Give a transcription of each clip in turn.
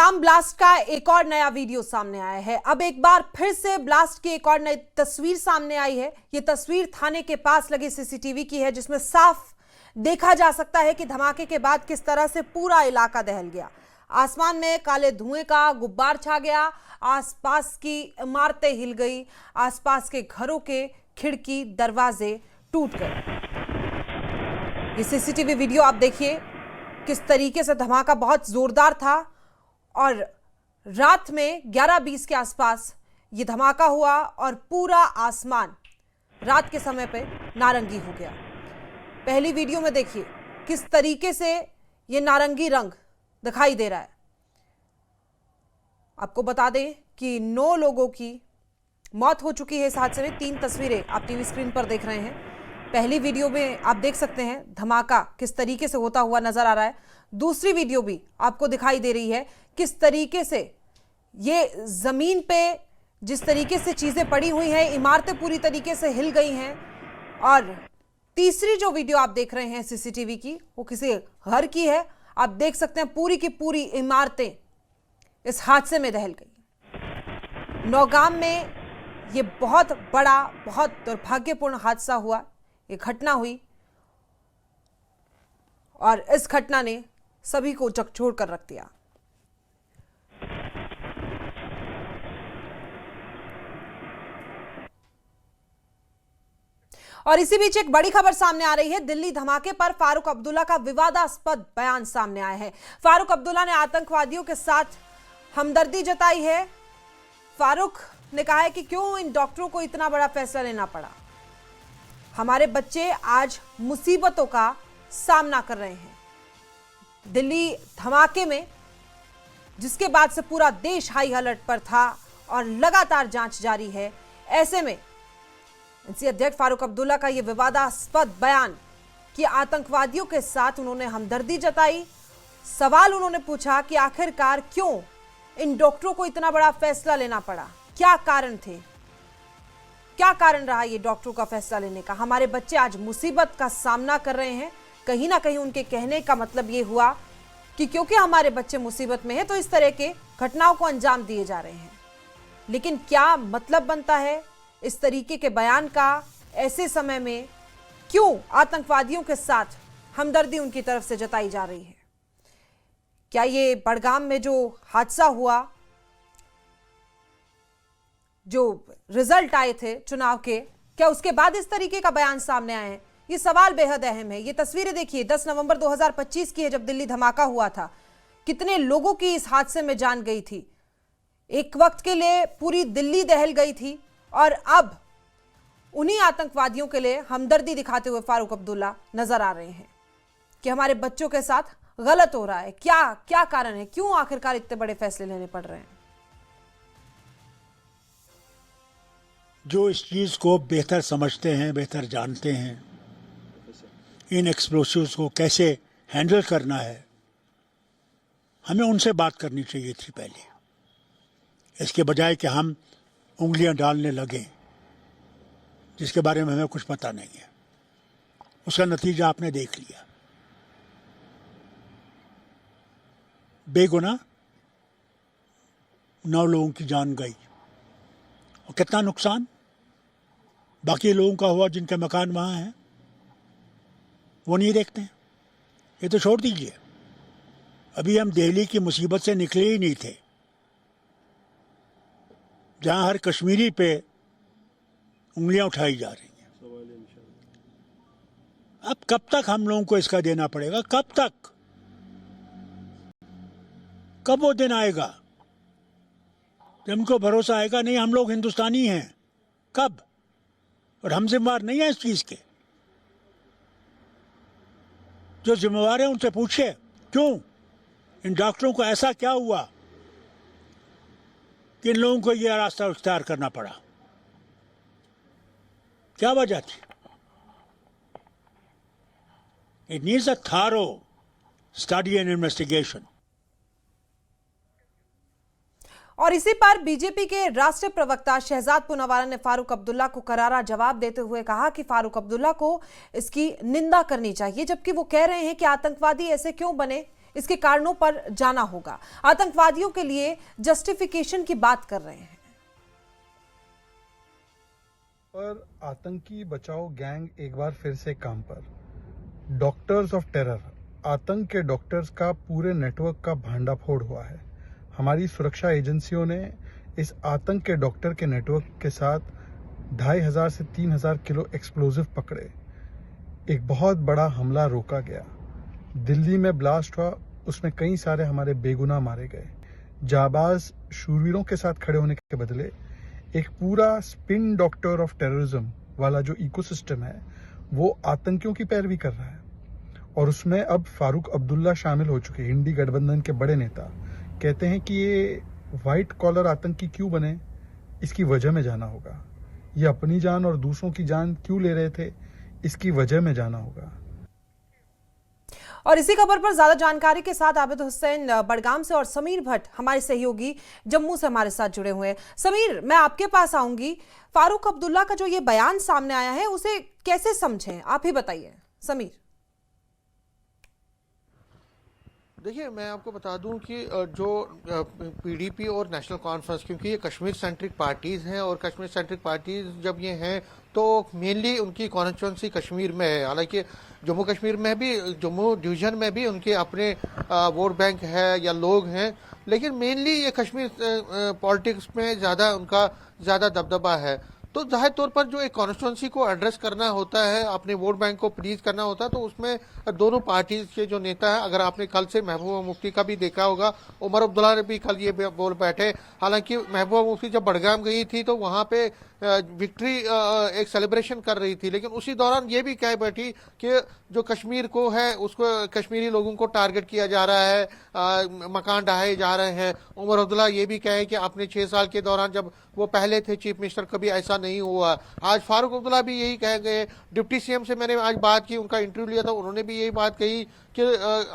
Budgam blast का एक और नया वीडियो सामने आया है। अब एक बार फिर से ब्लास्ट की एक और नई तस्वीर सामने आई है। ये तस्वीर थाने के पास लगे सीसीटीवी की है, जिसमें साफ देखा जा सकता है कि धमाके के बाद किस तरह से पूरा इलाका दहल गया। आसमान में काले धुएं का गुब्बार छा गया, आसपास की इमारतें हिल गई, आसपास के घरों के खिड़की दरवाजे टूट गए। ये सीसीटीवी वीडियो आप देखिए किस तरीके से धमाका बहुत जोरदार था और रात में 11:20 के आसपास ये धमाका हुआ और पूरा आसमान रात के समय पे नारंगी हो गया। पहली वीडियो में देखिए किस तरीके से ये नारंगी रंग दिखाई दे रहा है। आपको बता दें कि 9 लोगों की मौत हो चुकी है इस हादसे में। 3 तस्वीरें आप टीवी स्क्रीन पर देख रहे हैं। पहली वीडियो में आप देख सकते हैं धमाका किस तरीके से होता हुआ नजर आ रहा है। दूसरी वीडियो भी आपको दिखाई दे रही है किस तरीके से ये जमीन पे जिस तरीके से चीजें पड़ी हुई हैं, इमारतें पूरी तरीके से हिल गई हैं। और तीसरी जो वीडियो आप देख रहे हैं सीसीटीवी की, वो किसी घर की है। आप देख सकते हैं पूरी की पूरी इमारतें इस हादसे में दहल गई। नौगाम में ये बहुत बड़ा, बहुत दुर्भाग्यपूर्ण हादसा हुआ। ये घटना हुई और इस घटना ने सभी को झकझोर कर रख दिया। और इसी बीच एक बड़ी खबर सामने आ रही है। दिल्ली धमाके पर फारूक अब्दुल्ला का विवादास्पद बयान सामने आया है। फारूक अब्दुल्ला ने आतंकवादियों के साथ हमदर्दी जताई है। फारूक ने कहा है कि क्यों इन डॉक्टरों को इतना बड़ा फैसला लेना पड़ा। हमारे बच्चे आज मुसीबतों का सामना कर रहे हैं। दिल्ली धमाके में जिसके बाद से पूरा देश हाई अलर्ट पर था और लगातार जांच जारी है, ऐसे में एनसी अध्यक्ष फारूक अब्दुल्ला का यह विवादास्पद बयान कि आतंकवादियों के साथ उन्होंने हमदर्दी जताई। सवाल उन्होंने पूछा कि आखिरकार क्यों इन डॉक्टरों को इतना बड़ा फैसला लेना पड़ा, क्या कारण थे, क्या कारण रहा ये डॉक्टरों का फैसला लेने का। हमारे बच्चे आज मुसीबत का सामना कर रहे हैं। कहीं ना कहीं उनके कहने का मतलब ये हुआ कि क्योंकि हमारे बच्चे मुसीबत में हैं तो इस तरह के घटनाओं को अंजाम दिए जा रहे हैं। लेकिन क्या मतलब बनता है इस तरीके के बयान का ऐसे समय में? क्यों आतंकवादियों के साथ हमदर्दी उनकी तरफ से जताई जा रही है? क्या ये बड़गाम में जो हादसा हुआ, जो रिजल्ट आए थे चुनाव के, क्या उसके बाद इस तरीके का बयान सामने आए हैं? ये सवाल बेहद अहम है। ये तस्वीरें देखिए 10 नवंबर 2025 की है, जब दिल्ली धमाका हुआ था। कितने लोगों की इस हादसे में जान गई थी। एक वक्त के लिए पूरी दिल्ली दहल गई थी और अब उन्हीं आतंकवादियों के लिए हमदर्दी दिखाते हुए फारूक अब्दुल्ला नजर आ रहे हैं कि हमारे बच्चों के साथ गलत हो रहा है। क्या क्या कारण है, क्यों आखिरकार इतने बड़े फैसले लेने पड़ रहे हैं? जो इस चीज़ को बेहतर समझते हैं, बेहतर जानते हैं, इन एक्सप्लोसिव्स को कैसे हैंडल करना है, हमें उनसे बात करनी चाहिए थी पहले, इसके बजाय कि हम उंगलियां डालने लगे जिसके बारे में हमें कुछ पता नहीं है। उसका नतीजा आपने देख लिया। बेगुनाह 9 लोगों की जान गई और कितना नुकसान बाकी लोगों का हुआ जिनके मकान वहाँ हैं, वो नहीं देखते हैं। ये तो छोड़ दीजिए, अभी हम दिल्ली की मुसीबत से निकले ही नहीं थे, जहाँ हर कश्मीरी पे उंगलियां उठाई जा रही हैं। अब कब तक हम लोगों को इसका देना पड़ेगा? कब तक? कब वो दिन आएगा जब हमको भरोसा आएगा नहीं हम लोग हिंदुस्तानी हैं? कब? और हम जिम्मेवार नहीं है इस चीज के। जो जिम्मेवार है उनसे पूछे क्यों इन डॉक्टरों को ऐसा क्या हुआ कि इन लोगों को यह रास्ता इख्तियार करना पड़ा? क्या वजह थी? It needs a thorough study and investigation. और इसी पर बीजेपी के राष्ट्रीय प्रवक्ता शहजाद पूनावाला ने फारूक अब्दुल्ला को करारा जवाब देते हुए कहा कि फारूक अब्दुल्ला को इसकी निंदा करनी चाहिए, जबकि वो कह रहे हैं कि आतंकवादी ऐसे क्यों बने, इसके कारणों पर जाना होगा। आतंकवादियों के लिए जस्टिफिकेशन की बात कर रहे हैं। पर आतंकी बचाओ गैंग एक बार फिर से काम पर। डॉक्टर्स ऑफ टेरर, आतंक के डॉक्टर्स का पूरे नेटवर्क का भांडाफोड़ हुआ है। हमारी सुरक्षा एजेंसियों ने इस आतंक के डॉक्टर के नेटवर्क के साथ 2500 से 3000 किलो एक्सप्लोजिव पकड़े। एक बहुत बड़ा हमला रोका गया। दिल्ली में ब्लास्ट हुआ, उसमें कई सारे हमारे बेगुनाह मारे गए। जाबाज शूरवीरों के साथ खड़े होने के बदले एक पूरा स्पिन डॉक्टर ऑफ टेररिज्म वाला जो इकोसिस्टम है वो आतंकियों की पैरवी कर रहा है, और उसमें अब फारूक अब्दुल्ला शामिल हो चुके हैं, इंडी गठबंधन के बड़े नेता। कहते हैं कि ये व्हाइट कॉलर आतंकी क्यों बने, इसकी वजह में जाना होगा। ये अपनी जान और दूसरों की जान क्यों ले रहे थे, इसकी वजह में जाना होगा। और इसी खबर पर ज्यादा जानकारी के साथ आबिद हुसैन बड़गाम से और समीर भट्ट हमारे सहयोगी जम्मू से हमारे साथ जुड़े हुए हैं। समीर, मैं आपके पास आऊंगी। फारूक अब्दुल्ला का जो ये बयान सामने आया है उसे कैसे समझें, आप ही बताइए समीर। देखिए, मैं आपको बता दूं कि जो पीडीपी और नेशनल कॉन्फ्रेंस, क्योंकि ये कश्मीर सेंट्रिक पार्टीज़ हैं और कश्मीर सेंट्रिक पार्टीज़ जब ये हैं तो मेनली उनकी कॉन्स्टिट्यूंसी कश्मीर में है। हालांकि जम्मू कश्मीर में भी, जम्मू डिवीज़न में भी उनके अपने वोट बैंक है या लोग हैं, लेकिन मेनली ये कश्मीर पॉलिटिक्स में ज़्यादा उनका ज़्यादा दबदबा है। तो जाहिर तौर पर जो एक कॉन्स्टिट्यूंसी को एड्रेस करना होता है, अपने वोट बैंक को प्लीज करना होता है, तो उसमें दोनों पार्टीज के जो नेता हैं, अगर आपने कल से महबूबा मुफ्ती का भी देखा होगा, उमर अब्दुल्ला ने भी कल ये बोल बैठे। हालांकि महबूबा मुफ्ती जब बड़गाम गई थी तो वहां पे विक्ट्री एक सेलिब्रेशन कर रही थी, लेकिन उसी दौरान ये भी कह बैठी कि जो कश्मीर को है उसको, कश्मीरी लोगों को टारगेट किया जा रहा है, मकान ढहाए जा रहे हैं। उमर अब्दुल्ला ये भी कहे कि अपने 6 साल के दौरान जब वो पहले थे चीफ मिनिस्टर, कभी ऐसा नहीं हुआ। आज फारूक अब्दुल्ला भी यही कह गए। डिप्टी सीएम से मैंने आज बात की, उनका इंटरव्यू लिया था, उन्होंने भी यही बात कही कि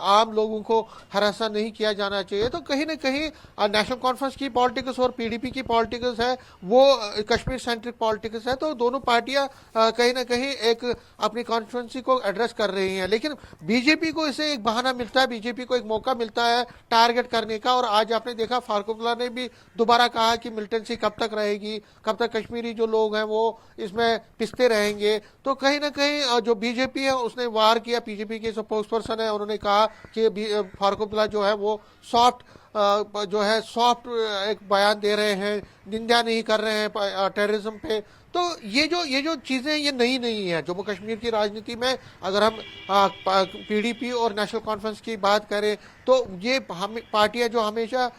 आम लोगों को हरासा नहीं किया जाना चाहिए। तो कहीं ना कहीं नेशनल कॉन्फ्रेंस की पॉलिटिक्स और पीडीपी की पॉलिटिक्स है वो कश्मीर सेंट्रिक पॉलिटिक्स है। तो दोनों पार्टियां कहीं ना कहीं एक अपनी कॉन्स्टिट्यूंसी को एड्रेस कर रही हैं, लेकिन बीजेपी को इसे एक बहाना मिलता है, बीजेपी को एक मौका मिलता है टारगेट करने का। और आज आपने देखा फारूक अब्दुल्ला ने भी दोबारा कहा कि मिलिटेंसी कब तक रहेगी, कब तक कश्मीरी जो लोग हैं वो इसमें पिसते रहेंगे। तो कहीं ना कहीं जो बीजेपी है उसने वार किया। बीजेपी के स्पोक्स पर्सन है, उन्होंने कहा कि फारूक अब्दुल्ला जो है वो सॉफ्ट एक बयान दे रहे हैं, निंदा नहीं कर रहे हैं टेररिज्म पे। तो ये जो चीज़ें ये नई नहीं है जम्मू कश्मीर की राजनीति में। अगर हम पीडीपी और नेशनल कॉन्फ्रेंस की बात करें तो ये पार्टियां जो हमेशा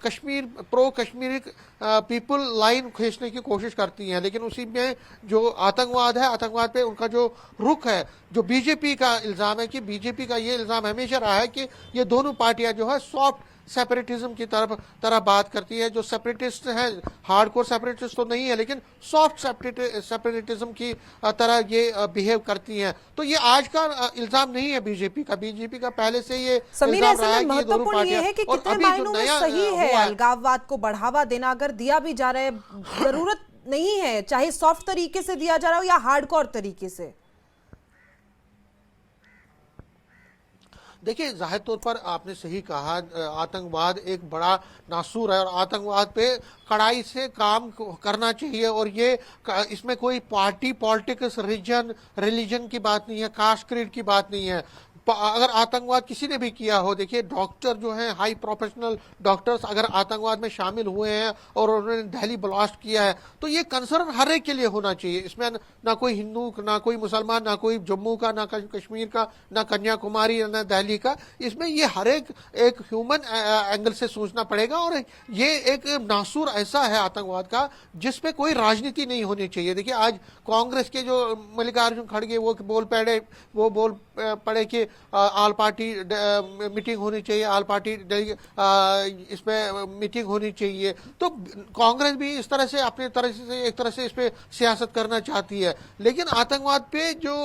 Kashmir pro Kashmiri people line खींचने की कोशिश करती हैं, लेकिन उसी में जो आतंकवाद है, आतंकवाद पे उनका जो रुख है, जो बीजेपी का इल्ज़ाम है कि बीजेपी का ये इल्ज़ाम हमेशा रहा है कि ये दोनों पार्टियां जो है सॉफ्ट सेपरेटिज्म की तरह बात करती है। जो सेपरेटिस्ट हैं, हार्डकोर सेपरेटिस्ट तो नहीं है, लेकिन सॉफ्ट सेपरेटिज्म की तरह ये बिहेव करती हैं। तो ये आज का इल्जाम नहीं है बीजेपी का, बीजेपी का पहले से ये समीर, इल्जाम ऐसे रहा है में कि ये दोनों महत्वपूर्ण ये है कि पार्टियां, कितने मायनों में सही है अलगाववाद को बढ़ावा देना, अगर दिया भी जा रहा है, जरूरत नहीं है चाहे सॉफ्ट तरीके से दिया जा रहा हो या हार्डकोर तरीके से। देखिए, जाहिर तौर पर आपने सही कहा, आतंकवाद एक बड़ा नासूर है और आतंकवाद पे कड़ाई से काम करना चाहिए। और ये इसमें कोई पार्टी पॉलिटिक्स, रिलीजन की बात नहीं है, कास्ट क्रीड की बात नहीं है। अगर आतंकवाद किसी ने भी किया हो, देखिए डॉक्टर जो हैं, हाई प्रोफेशनल डॉक्टर्स अगर आतंकवाद में शामिल हुए हैं और उन्होंने दिल्ली ब्लास्ट किया है, तो ये कंसर्न हर एक के लिए होना चाहिए। इसमें ना कोई हिंदू, ना कोई मुसलमान, ना कोई जम्मू का, ना कश्मीर का, ना कन्याकुमारी, ना दिल्ली का। इसमें ये हर एक ह्यूमन एंगल से सोचना पड़ेगा। और ये एक नासूर ऐसा है आतंकवाद का जिसपे कोई राजनीति नहीं होनी चाहिए। देखिए, आज कांग्रेस के जो मल्लिकार्जुन खड़गे वो बोल पड़े कि ऑल पार्टी मीटिंग होनी चाहिए, ऑल पार्टी इसमें मीटिंग होनी चाहिए। तो कांग्रेस भी इस तरह से अपनी तरह से एक तरह से इस पे सियासत करना चाहती है, लेकिन आतंकवाद पे जो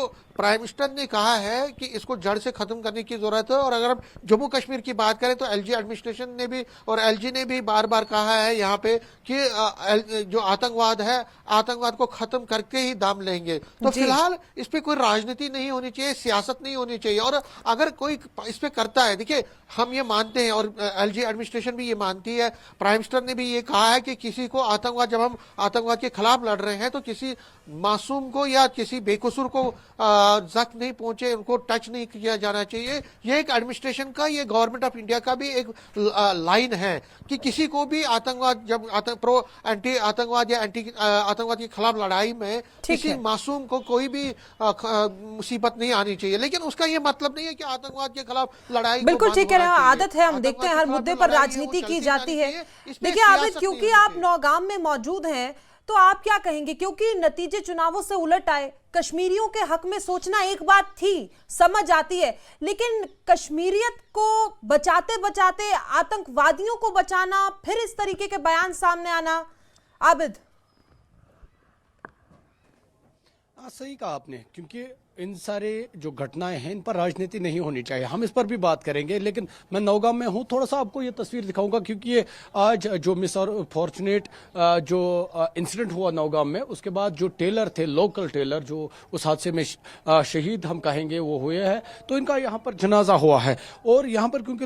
प्राइम मिनिस्टर ने कहा है कि इसको जड़ से खत्म करने की जरूरत है। और अगर हम जम्मू कश्मीर की बात करें तो एलजी एडमिनिस्ट्रेशन ने भी और एलजी ने भी बार बार कहा है यहाँ पे कि जो आतंकवाद है, आतंकवाद को खत्म करके ही दाम लेंगे। तो फिलहाल इस पे कोई राजनीति नहीं होनी चाहिए, सियासत नहीं होनी चाहिए। और अगर कोई इस पे करता है, देखिए हम ये मानते हैं और एलजी एडमिनिस्ट्रेशन भी ये मानती है, प्राइम मिनिस्टर ने भी ये कहा है कि किसी को आतंकवाद, जब हम आतंकवाद के खिलाफ लड़ रहे हैं तो किसी मासूम को या किसी बेकसूर को जख्म नहीं पहुंचे, उनको टच नहीं किया जाना चाहिए। ये एक एडमिनिस्ट्रेशन का, ये गवर्नमेंट ऑफ इंडिया का भी एक लाइन है कि किसी को भी आतंकवाद, जब एंटी आतंकवाद या एंटी आतंकवाद के खिलाफ लड़ाई में किसी मासूम को कोई भी मुसीबत नहीं आनी चाहिए। लेकिन उसका ये मतलब नहीं है कि आतंकवाद के खिलाफ लड़ाई, बिल्कुल ठीक कह रहे हैं, आदत है, हम देखते हैं हर मुद्दे पर राजनीति की जाती है। देखिए आबिद, क्योंकि आप नौगाम में मौजूद हैं तो आप क्या कहेंगे, क्योंकि नतीजे चुनावों से उलट आए, कश्मीरियों के हक में सोचना एक बात थी, समझ आती है, लेकिन कश्मीरियत को बचाते बचाते आतंकवादियों को बचाना, फिर इस तरीके के बयान सामने आना। आबिद, सही कहा आपने, क्योंकि इन सारे जो घटनाएं हैं इन पर राजनीति नहीं होनी चाहिए। हम इस पर भी बात करेंगे, लेकिन मैं नौगाम में हूं, थोड़ा सा आपको ये तस्वीर दिखाऊंगा, क्योंकि ये आज जो मिस फॉर्चुनेट जो इंसिडेंट हुआ नौगाम में, उसके बाद जो टेलर थे, लोकल टेलर जो उस हादसे में शहीद हम कहेंगे वो हुए हैं, तो इनका यहाँ पर जनाजा हुआ है। और यहाँ पर क्योंकि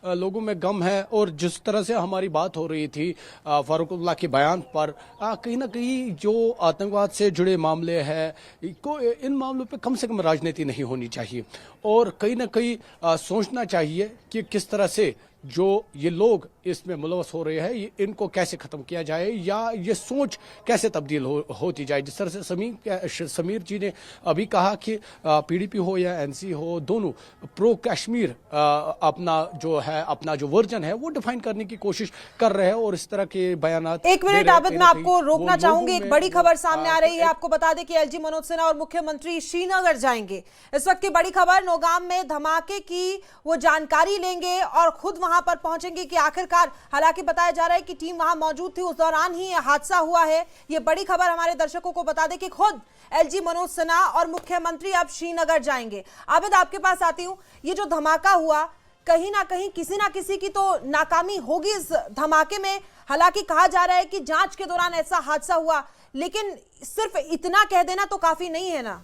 लोगों में गम है, और जिस तरह से हमारी बात हो रही थी फारूकुल्लाह के बयान पर, कहीं ना कहीं जो आतंकवाद से जुड़े मामले हैं, इन मामलों पे कम से कम राजनीति नहीं होनी चाहिए। और कहीं ना कहीं सोचना चाहिए कि किस तरह से जो ये लोग इसमें मुलवस हो रहे हैं, इनको कैसे खत्म किया जाए, या ये सोच कैसे तब्दील होती जाए। जिस तरह से समीर जी ने अभी कहा कि पीडीपी हो या एनसी हो, दोनों प्रो कश्मीर अपना जो वर्जन है वो डिफाइन करने की कोशिश कर रहे हैं, और इस तरह के बयानात। एक मिनट आबिद, मैं आपको रोकना चाहूंगी, एक बड़ी खबर सामने आ रही है। आपको बता दें कि एलजी मनोज सिन्हा और मुख्यमंत्री श्रीनगर जाएंगे। इस वक्त की बड़ी खबर, नौगाम में धमाके की वो जानकारी लेंगे और खुद वहां पर पहुंचेंगे कि आखिरकार, हालांकि बताया जा रहा है कि टीम वहां मौजूद थी, उस दौरान ही यह हादसा हुआ है। ये बड़ी खबर हमारे दर्शकों को बता दें कि खुद एलजी मनोज सिन्हा और मुख्यमंत्री अब श्रीनगर जाएंगे। आबिद, आपके पास आती हूं, ये जो धमाका हुआ, कहीं ना कहीं किसी ना किसी की तो नाकामी होगी इस धमाके में। हालांकि कहा जा रहा है कि जांच के दौरान ऐसा हादसा हुआ, लेकिन सिर्फ इतना कह देना तो काफी नहीं है ना।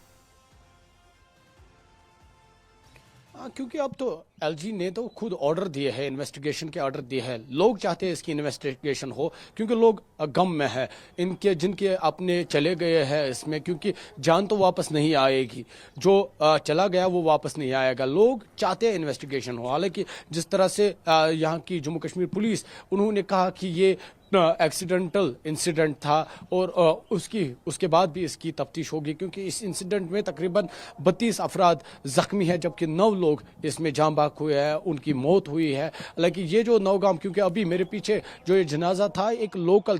क्योंकि अब तो एलजी ने तो खुद ऑर्डर दिए हैं, इन्वेस्टिगेशन के ऑर्डर दिए हैं। लोग चाहते हैं इसकी इन्वेस्टिगेशन हो, क्योंकि लोग गम में है, जिनके अपने चले गए हैं इसमें, क्योंकि जान तो वापस नहीं आएगी, जो चला गया वो वापस नहीं आएगा। लोग चाहते हैं इन्वेस्टिगेशन हो। हालांकि जिस तरह से यहाँ की जम्मू कश्मीर पुलिस, उन्होंने कहा कि ये एक्सीडेंटल इंसिडेंट था, और उसके बाद भी इसकी तफ्तीश होगी, क्योंकि इस इंसिडेंट में तकरीबन 32 अफराद जख्मी हैं, जबकि 9 लोग इसमें जाँ बाक हुए हैं, उनकी मौत हुई है। हालांकि ये जो नौगाम, क्योंकि अभी मेरे पीछे जो ये जनाजा था, एक लोकल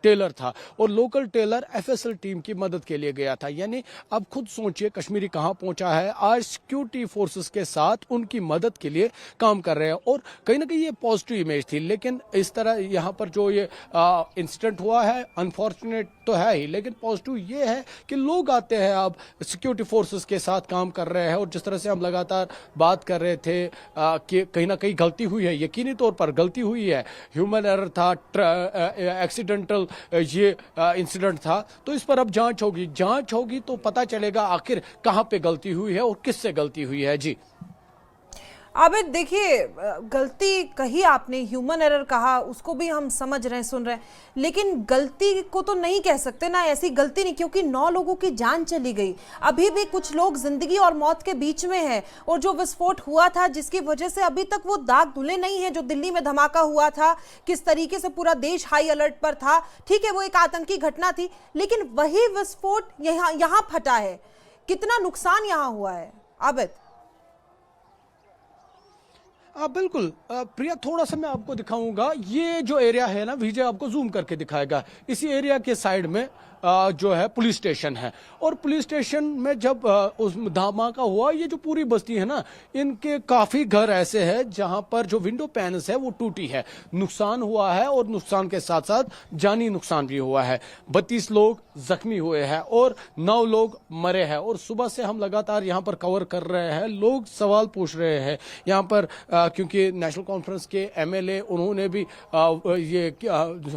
टेलर था, और लोकल टेलर एफएसएल टीम की मदद के लिए गया था। यानी अब खुद सोचिए कश्मीरी कहाँ पहुंचा है, आज सिक्योरिटी फोर्सेस के साथ उनकी मदद के लिए काम कर रहे हैं। और कहीं ना कहीं ये पॉजिटिव इमेज थी, लेकिन इस तरह यहाँ पर जो ये इंसिडेंट हुआ है, अनफॉर्चुनेट तो है ही, लेकिन पॉजिटिव ये है कि लोग आते हैं, अब सिक्योरिटी फोर्सेस के साथ काम कर रहे हैं। और जिस तरह से हम लगातार बात कर रहे थे कि कहीं ना कहीं गलती हुई है, यकीनी तौर पर गलती हुई है, ह्यूमन एरर था, एक्सीडेंटल ये इंसिडेंट था, तो इस पर अब जांच होगी तो पता चलेगा आखिर कहां पे गलती हुई है और किससे गलती हुई है। जी आबिद, देखिए, गलती कही आपने, ह्यूमन एरर कहा, उसको भी हम समझ रहे हैं, सुन रहे हैं, लेकिन गलती को तो नहीं कह सकते ना, ऐसी गलती नहीं, क्योंकि 9 लोगों की जान चली गई। अभी भी कुछ लोग जिंदगी और मौत के बीच में हैं, और जो विस्फोट हुआ था जिसकी वजह से अभी तक वो दाग धुले नहीं है, जो दिल्ली में धमाका हुआ था, किस तरीके से पूरा देश हाई अलर्ट पर था। ठीक है, वो एक आतंकी घटना थी, लेकिन वही विस्फोट यहाँ फटा है। कितना नुकसान यहाँ हुआ है आबिद? बिल्कुल प्रिया, थोड़ा सा मैं आपको दिखाऊंगा। ये जो एरिया है ना, विजय आपको जूम करके दिखाएगा। इसी एरिया के साइड में जो है पुलिस स्टेशन है, और पुलिस स्टेशन में जब उस धमाका हुआ, ये जो पूरी बस्ती है ना, इनके काफी घर ऐसे हैं जहां पर जो विंडो पैनल्स है वो टूटी है, नुकसान हुआ है, और नुकसान के साथ साथ जानी नुकसान भी हुआ है। 32 लोग जख्मी हुए हैं और 9 लोग मरे हैं। और सुबह से हम लगातार यहां पर कवर कर रहे हैं, लोग सवाल पूछ रहे हैं यहां पर, क्योंकि नेशनल कॉन्फ्रेंस के एमएलए उन्होंने भी ये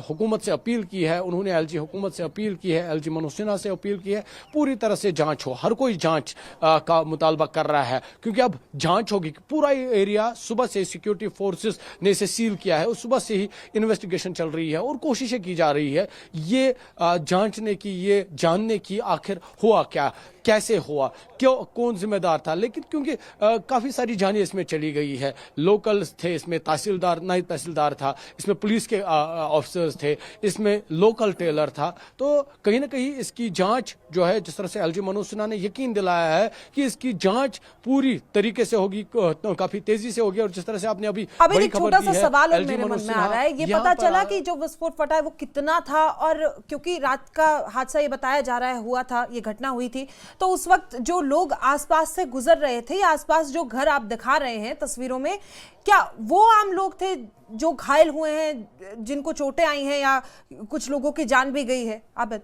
हुकूमत से अपील की है, उन्होंने एलजी हुकूमत से अपील की है, एलजी मनोज सिन्हा से अपील की है, पूरी तरह से जांच हो। हर कोई जांच का मुतालबा कर रहा है, क्योंकि अब जांच होगी। पूरा एरिया सुबह से सिक्योरिटी फोर्सेस ने इसे सील किया है, और सुबह से ही इन्वेस्टिगेशन चल रही है और कोशिशें की जा रही है ये जांचने की, ये जानने की आखिर हुआ क्या, कैसे हुआ, क्यों, कौन जिम्मेदार था। लेकिन क्योंकि काफी सारी जानें इसमें चली गई है, लोकल थे इसमें, तहसीलदार, नायब तहसीलदार था इसमें, पुलिस के ऑफिसर्स थे इसमें, लोकल टेलर था, तो कहीं ना कहीं इसकी जांच जो है, जिस तरह से एलजी मनोज सिन्हा ने यकीन दिलाया है कि इसकी जांच पूरी तरीके से होगी, काफी तेजी से होगी। और जिस तरह से आपने अभी बड़ी एक छोटा खबर सा दी है, सवाल और एलजी मेरे मन मनोज में आ रहा है, ये सिन्हा पता यहाँ पर चला कि जो विस्फोट फटा है वो कितना था, और क्योंकि रात का हादसा ये बताया जा रहा है हुआ था, ये घटना हुई थी, तो उस वक्त जो लोग आसपास से गुजर रहे थे, या आसपास जो घर आप दिखा रहे हैं तस्वीरों में, क्या वो आम लोग थे जो घायल हुए हैं, जिनको चोटें आई हैं, या कुछ लोगों की जान भी गई है? आबिद,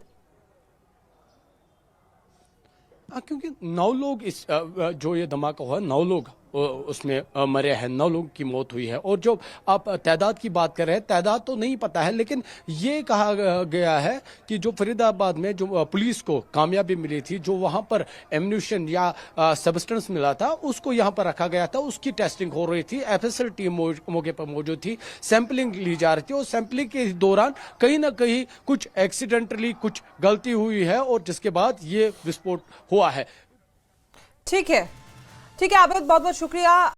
क्योंकि 9 लोग इस जो ये धमाका हुआ, 9 लोग उसमें मरे हैं, 9 लोगों की मौत हुई है। और जो आप तादाद की बात कर रहे हैं, तादाद तो नहीं पता है, लेकिन ये कहा गया है कि जो फरीदाबाद में जो पुलिस को कामयाबी मिली थी, जो वहां पर एम्यूनिशन या सब्सटेंस मिला था, उसको यहां पर रखा गया था, उसकी टेस्टिंग हो रही थी, एफएसएल टीम मौके पर मौजूद थी, सैंपलिंग ली जा रही थी, और सैंपलिंग के दौरान कहीं ना कहीं कुछ एक्सीडेंटली कुछ गलती हुई है, और जिसके बाद ये विस्फोट हुआ है। ठीक है, ठीक है आबिद, बहुत बहुत शुक्रिया।